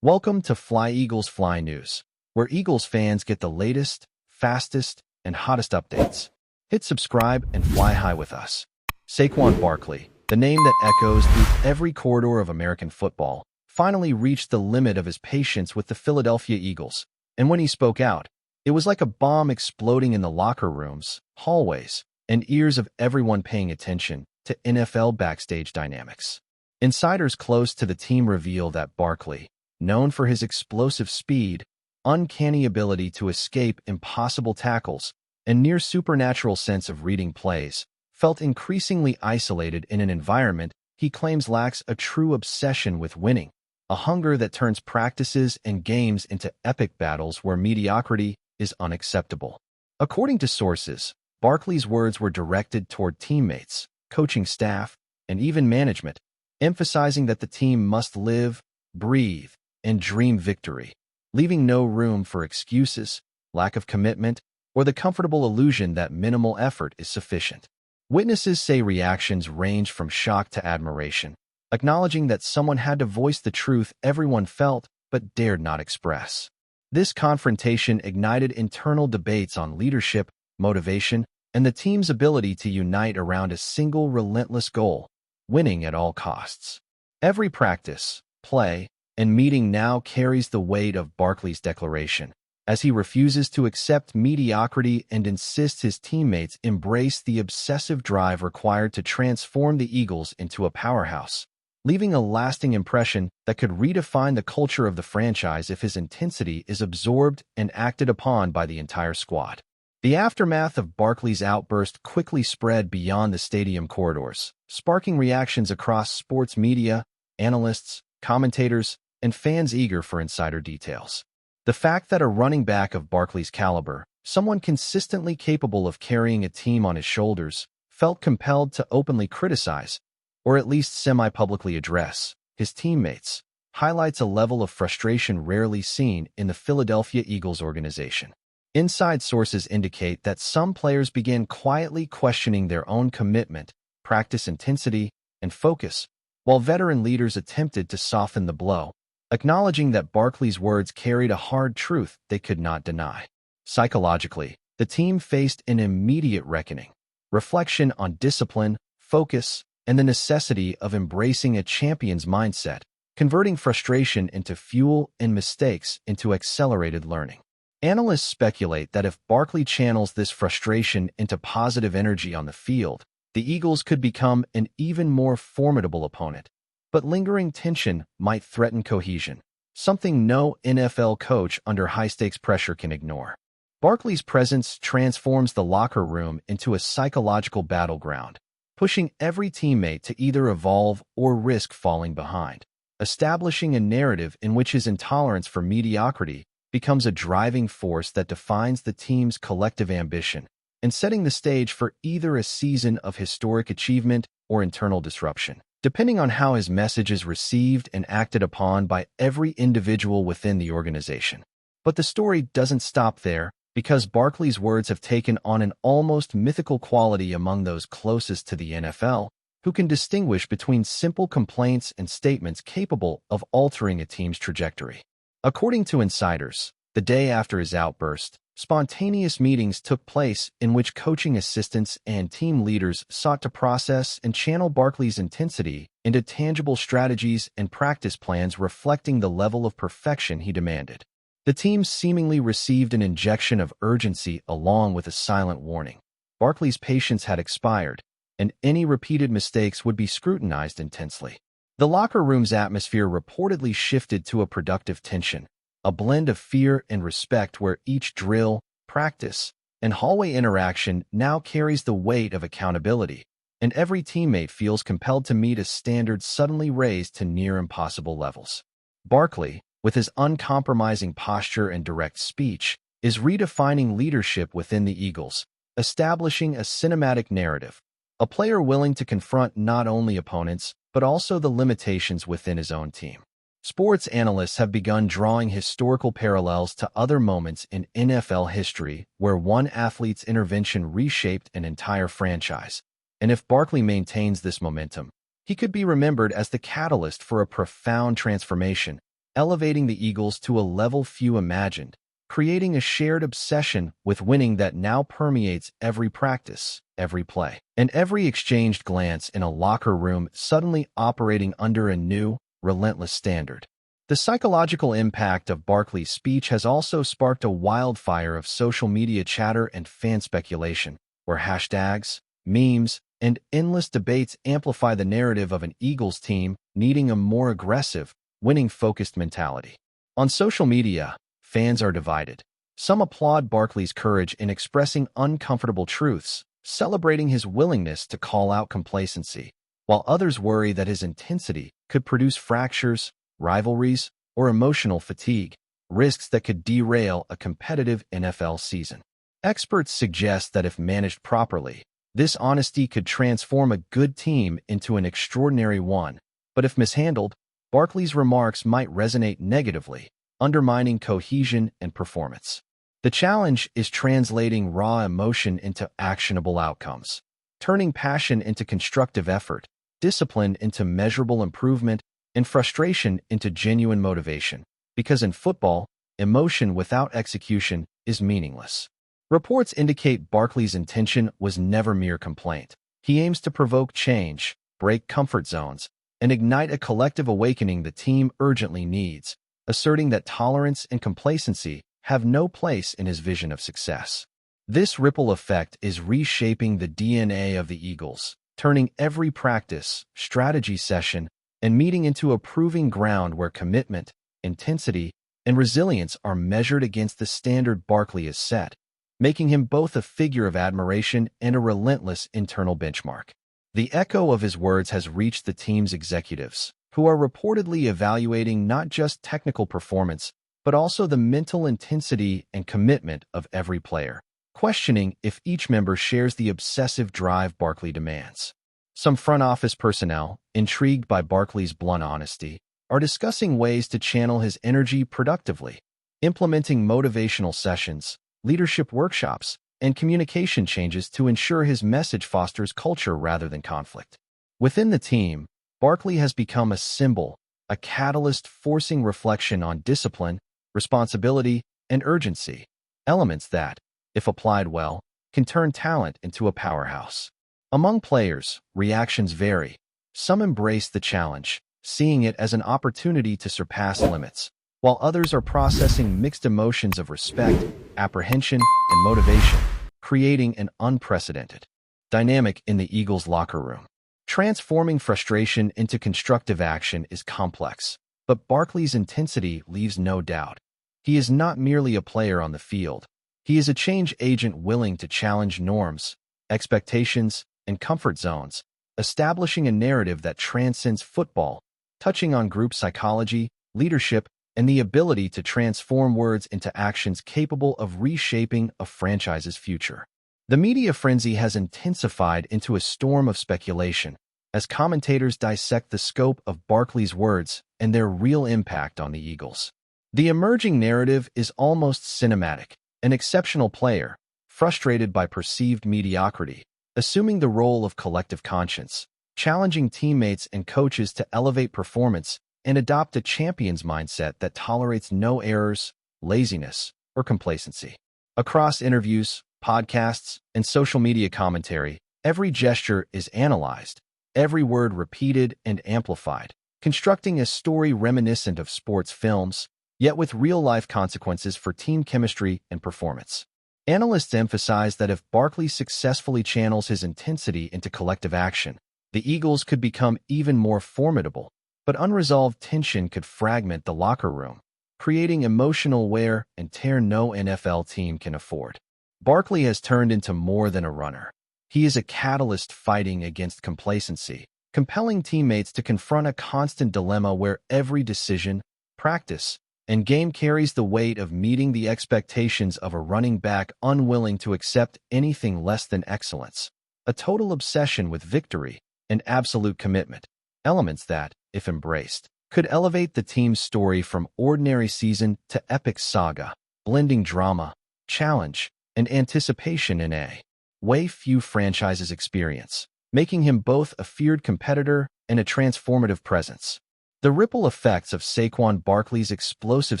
Welcome to FlyEaglesFly News, where Eagles fans get the latest, fastest, and hottest updates. Hit subscribe and fly high with us. Saquon Barkley, the name that echoes through every corridor of American football, finally reached the limit of his patience with the Philadelphia Eagles. And when he spoke out, it was like a bomb exploding in the locker rooms, hallways, and ears of everyone paying attention to NFL backstage dynamics. Insiders close to the team reveal that Barkley, known for his explosive speed, uncanny ability to escape impossible tackles, and near supernatural sense of reading plays, felt increasingly isolated in an environment he claims lacks a true obsession with winning, a hunger that turns practices and games into epic battles where mediocrity is unacceptable. According to sources, Barkley's words were directed toward teammates, coaching staff, and even management, emphasizing that the team must live, breathe, and dream victory, leaving no room for excuses, lack of commitment, or the comfortable illusion that minimal effort is sufficient. Witnesses say reactions ranged from shock to admiration, acknowledging that someone had to voice the truth everyone felt but dared not express. This confrontation ignited internal debates on leadership, motivation, and the team's ability to unite around a single relentless goal: winning at all costs. Every practice, play, and meeting now carries the weight of Barkley's declaration, as he refuses to accept mediocrity and insists his teammates embrace the obsessive drive required to transform the Eagles into a powerhouse, leaving a lasting impression that could redefine the culture of the franchise if his intensity is absorbed and acted upon by the entire squad. The aftermath of Barkley's outburst quickly spread beyond the stadium corridors, sparking reactions across sports media, analysts, commentators, and fans eager for insider details. The fact that a running back of Barkley's caliber, someone consistently capable of carrying a team on his shoulders, felt compelled to openly criticize, or at least semi-publicly address, his teammates, highlights a level of frustration rarely seen in the Philadelphia Eagles organization. Inside sources indicate that some players began quietly questioning their own commitment, practice intensity, and focus, while veteran leaders attempted to soften the blow, acknowledging that Barkley's words carried a hard truth they could not deny. Psychologically, the team faced an immediate reckoning, reflection on discipline, focus, and the necessity of embracing a champion's mindset, converting frustration into fuel and mistakes into accelerated learning. Analysts speculate that if Barkley channels this frustration into positive energy on the field, the Eagles could become an even more formidable opponent. But lingering tension might threaten cohesion, something no NFL coach under high-stakes pressure can ignore. Barkley's presence transforms the locker room into a psychological battleground, pushing every teammate to either evolve or risk falling behind, establishing a narrative in which his intolerance for mediocrity becomes a driving force that defines the team's collective ambition, and setting the stage for either a season of historic achievement or internal disruption, depending on how his message is received and acted upon by every individual within the organization. But the story doesn't stop there, because Barkley's words have taken on an almost mythical quality among those closest to the NFL, who can distinguish between simple complaints and statements capable of altering a team's trajectory. According to insiders, the day after his outburst, spontaneous meetings took place in which coaching assistants and team leaders sought to process and channel Barkley's intensity into tangible strategies and practice plans reflecting the level of perfection he demanded. The team seemingly received an injection of urgency along with a silent warning. Barkley's patience had expired, and any repeated mistakes would be scrutinized intensely. The locker room's atmosphere reportedly shifted to a productive tension, a blend of fear and respect where each drill, practice, and hallway interaction now carries the weight of accountability, and every teammate feels compelled to meet a standard suddenly raised to near impossible levels. Barkley, with his uncompromising posture and direct speech, is redefining leadership within the Eagles, establishing a cinematic narrative, a player willing to confront not only opponents, but also the limitations within his own team. Sports analysts have begun drawing historical parallels to other moments in NFL history where one athlete's intervention reshaped an entire franchise. And if Barkley maintains this momentum, he could be remembered as the catalyst for a profound transformation, elevating the Eagles to a level few imagined, creating a shared obsession with winning that now permeates every practice, every play, and every exchanged glance in a locker room, suddenly operating under a new, relentless standard. The psychological impact of Barkley's speech has also sparked a wildfire of social media chatter and fan speculation, where hashtags, memes, and endless debates amplify the narrative of an Eagles team needing a more aggressive, winning-focused mentality. On social media, fans are divided. Some applaud Barkley's courage in expressing uncomfortable truths, celebrating his willingness to call out complacency, while others worry that his intensity could produce fractures, rivalries, or emotional fatigue, risks that could derail a competitive NFL season. Experts suggest that if managed properly, this honesty could transform a good team into an extraordinary one, but if mishandled, Barkley's remarks might resonate negatively, undermining cohesion and performance. The challenge is translating raw emotion into actionable outcomes, turning passion into constructive effort, discipline into measurable improvement, and frustration into genuine motivation, because in football, emotion without execution is meaningless. Reports indicate Barkley's intention was never mere complaint. He aims to provoke change, break comfort zones, and ignite a collective awakening the team urgently needs, asserting that tolerance and complacency have no place in his vision of success. This ripple effect is reshaping the DNA of the Eagles, turning every practice, strategy session, and meeting into a proving ground where commitment, intensity, and resilience are measured against the standard Barkley has set, making him both a figure of admiration and a relentless internal benchmark. The echo of his words has reached the team's executives, who are reportedly evaluating not just technical performance, but also the mental intensity and commitment of every player, questioning if each member shares the obsessive drive Barkley demands. Some front office personnel, intrigued by Barkley's blunt honesty, are discussing ways to channel his energy productively, implementing motivational sessions, leadership workshops, and communication changes to ensure his message fosters culture rather than conflict. Within the team, Barkley has become a symbol, a catalyst forcing reflection on discipline, responsibility, and urgency, elements that, if applied well, can turn talent into a powerhouse. Among players, reactions vary. Some embrace the challenge, seeing it as an opportunity to surpass limits, while others are processing mixed emotions of respect, apprehension, and motivation, creating an unprecedented dynamic in the Eagles' locker room. Transforming frustration into constructive action is complex, but Barkley's intensity leaves no doubt. He is not merely a player on the field. He is a change agent willing to challenge norms, expectations, and comfort zones, establishing a narrative that transcends football, touching on group psychology, leadership, and the ability to transform words into actions capable of reshaping a franchise's future. The media frenzy has intensified into a storm of speculation as commentators dissect the scope of Barkley's words and their real impact on the Eagles. The emerging narrative is almost cinematic, an exceptional player, frustrated by perceived mediocrity, assuming the role of collective conscience, challenging teammates and coaches to elevate performance and adopt a champion's mindset that tolerates no errors, laziness, or complacency. Across interviews, podcasts, and social media commentary, every gesture is analyzed, every word repeated and amplified, constructing a story reminiscent of sports films, yet with real-life consequences for team chemistry and performance. Analysts emphasize that if Barkley successfully channels his intensity into collective action, the Eagles could become even more formidable, but unresolved tension could fragment the locker room, creating emotional wear and tear no NFL team can afford. Barkley has turned into more than a runner. He is a catalyst fighting against complacency, compelling teammates to confront a constant dilemma where every decision, practice, and game carries the weight of meeting the expectations of a running back unwilling to accept anything less than excellence. A total obsession with victory and absolute commitment, elements that, if embraced, could elevate the team's story from ordinary season to epic saga, blending drama, challenge, and anticipation in a way few franchises experience, making him both a feared competitor and a transformative presence. The ripple effects of Saquon Barkley's explosive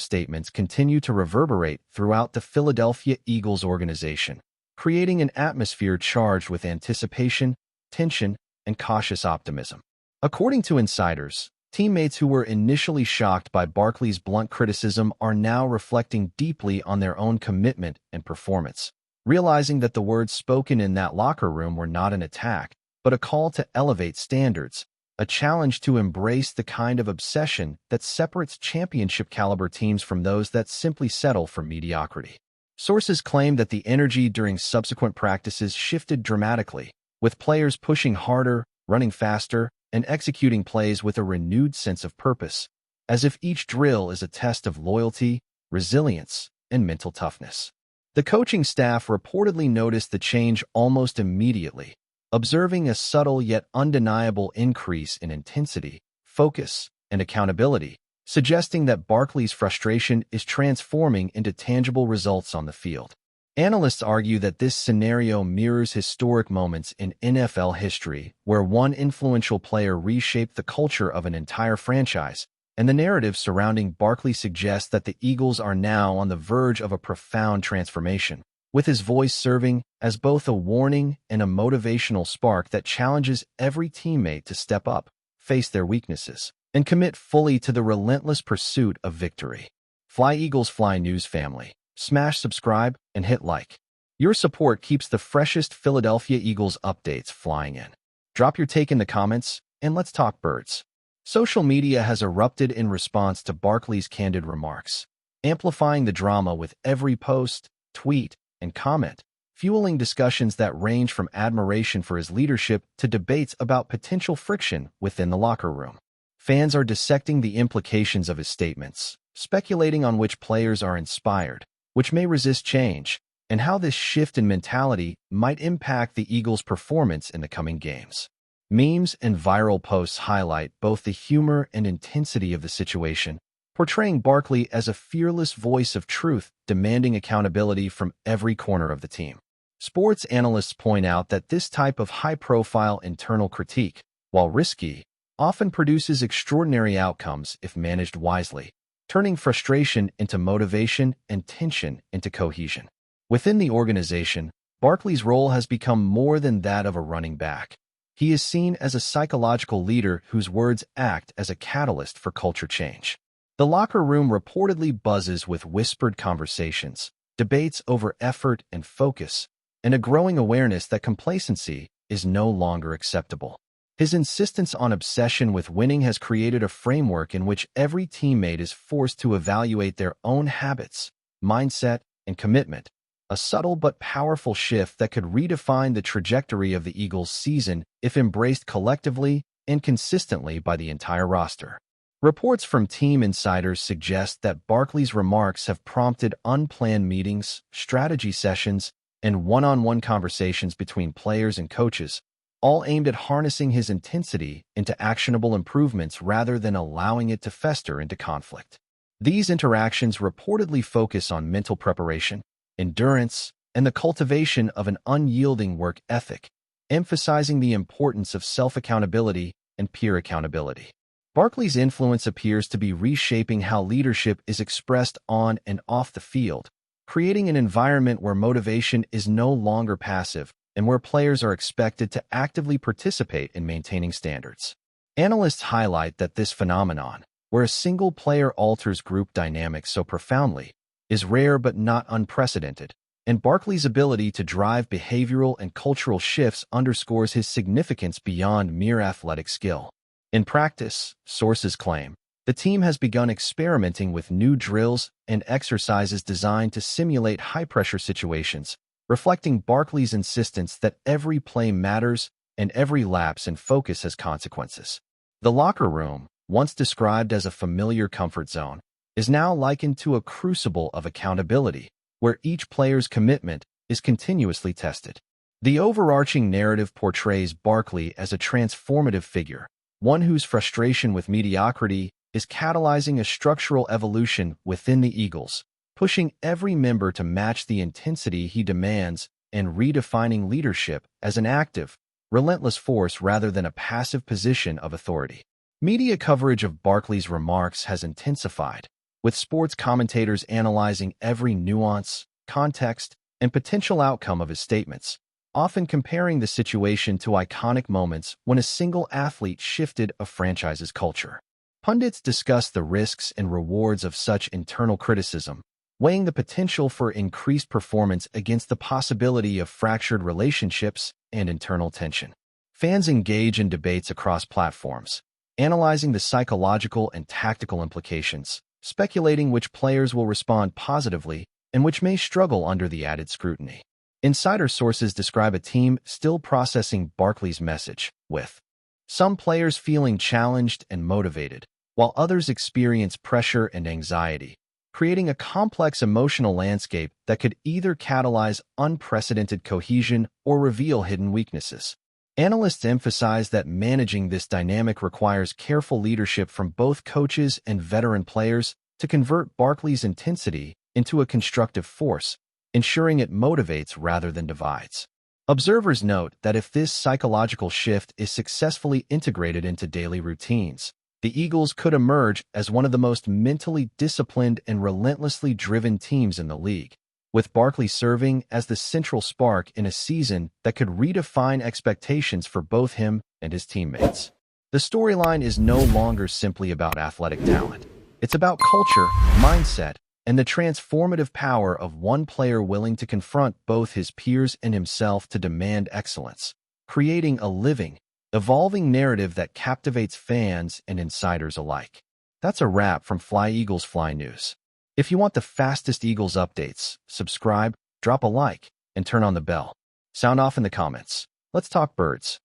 statements continue to reverberate throughout the Philadelphia Eagles organization, creating an atmosphere charged with anticipation, tension, and cautious optimism. According to insiders, teammates who were initially shocked by Barkley's blunt criticism are now reflecting deeply on their own commitment and performance, realizing that the words spoken in that locker room were not an attack, but a call to elevate standards, a challenge to embrace the kind of obsession that separates championship-caliber teams from those that simply settle for mediocrity. Sources claim that the energy during subsequent practices shifted dramatically, with players pushing harder, running faster, and executing plays with a renewed sense of purpose, as if each drill is a test of loyalty, resilience, and mental toughness. The coaching staff reportedly noticed the change almost immediately, observing a subtle yet undeniable increase in intensity, focus, and accountability, suggesting that Barkley's frustration is transforming into tangible results on the field. Analysts argue that this scenario mirrors historic moments in NFL history where one influential player reshaped the culture of an entire franchise, and the narrative surrounding Barkley suggests that the Eagles are now on the verge of a profound transformation, with his voice serving as both a warning and a motivational spark that challenges every teammate to step up, face their weaknesses, and commit fully to the relentless pursuit of victory. FlyEaglesFly News family, smash subscribe and hit like. Your support keeps the freshest Philadelphia Eagles updates flying in. Drop your take in the comments, and let's talk birds. Social media has erupted in response to Barkley's candid remarks, amplifying the drama with every post, tweet, and comment, fueling discussions that range from admiration for his leadership to debates about potential friction within the locker room. Fans are dissecting the implications of his statements, speculating on which players are inspired, which may resist change, and how this shift in mentality might impact the Eagles' performance in the coming games. Memes and viral posts highlight both the humor and intensity of the situation, portraying Barkley as a fearless voice of truth demanding accountability from every corner of the team. Sports analysts point out that this type of high-profile internal critique, while risky, often produces extraordinary outcomes if managed wisely, turning frustration into motivation and tension into cohesion. Within the organization, Barkley's role has become more than that of a running back. He is seen as a psychological leader whose words act as a catalyst for culture change. The locker room reportedly buzzes with whispered conversations, debates over effort and focus, and a growing awareness that complacency is no longer acceptable. His insistence on obsession with winning has created a framework in which every teammate is forced to evaluate their own habits, mindset, and commitment, a subtle but powerful shift that could redefine the trajectory of the Eagles' season if embraced collectively and consistently by the entire roster. Reports from team insiders suggest that Barkley's remarks have prompted unplanned meetings, strategy sessions, and one-on-one conversations between players and coaches, all aimed at harnessing his intensity into actionable improvements rather than allowing it to fester into conflict. These interactions reportedly focus on mental preparation, endurance, and the cultivation of an unyielding work ethic, emphasizing the importance of self-accountability and peer accountability. Barkley's influence appears to be reshaping how leadership is expressed on and off the field, creating an environment where motivation is no longer passive and where players are expected to actively participate in maintaining standards. Analysts highlight that this phenomenon, where a single player alters group dynamics so profoundly, is rare but not unprecedented, and Barkley's ability to drive behavioral and cultural shifts underscores his significance beyond mere athletic skill. In practice, sources claim, the team has begun experimenting with new drills and exercises designed to simulate high-pressure situations, reflecting Barkley's insistence that every play matters and every lapse in focus has consequences. The locker room, once described as a familiar comfort zone, is now likened to a crucible of accountability, where each player's commitment is continuously tested. The overarching narrative portrays Barkley as a transformative figure, one whose frustration with mediocrity is catalyzing a structural evolution within the Eagles, pushing every member to match the intensity he demands and redefining leadership as an active, relentless force rather than a passive position of authority. Media coverage of Barkley's remarks has intensified, with sports commentators analyzing every nuance, context, and potential outcome of his statements, often comparing the situation to iconic moments when a single athlete shifted a franchise's culture. Pundits discuss the risks and rewards of such internal criticism, weighing the potential for increased performance against the possibility of fractured relationships and internal tension. Fans engage in debates across platforms, analyzing the psychological and tactical implications, speculating which players will respond positively and which may struggle under the added scrutiny. Insider sources describe a team still processing Barkley's message, with some players feeling challenged and motivated, while others experience pressure and anxiety, creating a complex emotional landscape that could either catalyze unprecedented cohesion or reveal hidden weaknesses. Analysts emphasize that managing this dynamic requires careful leadership from both coaches and veteran players to convert Barkley's intensity into a constructive force, ensuring it motivates rather than divides. Observers note that if this psychological shift is successfully integrated into daily routines, the Eagles could emerge as one of the most mentally disciplined and relentlessly driven teams in the league, with Barkley serving as the central spark in a season that could redefine expectations for both him and his teammates. The storyline is no longer simply about athletic talent. It's about culture, mindset, and the transformative power of one player willing to confront both his peers and himself to demand excellence, creating a living, evolving narrative that captivates fans and insiders alike. That's a wrap from FlyEaglesFly News. If you want the fastest Eagles updates, subscribe, drop a like, and turn on the bell. Sound off in the comments. Let's talk birds.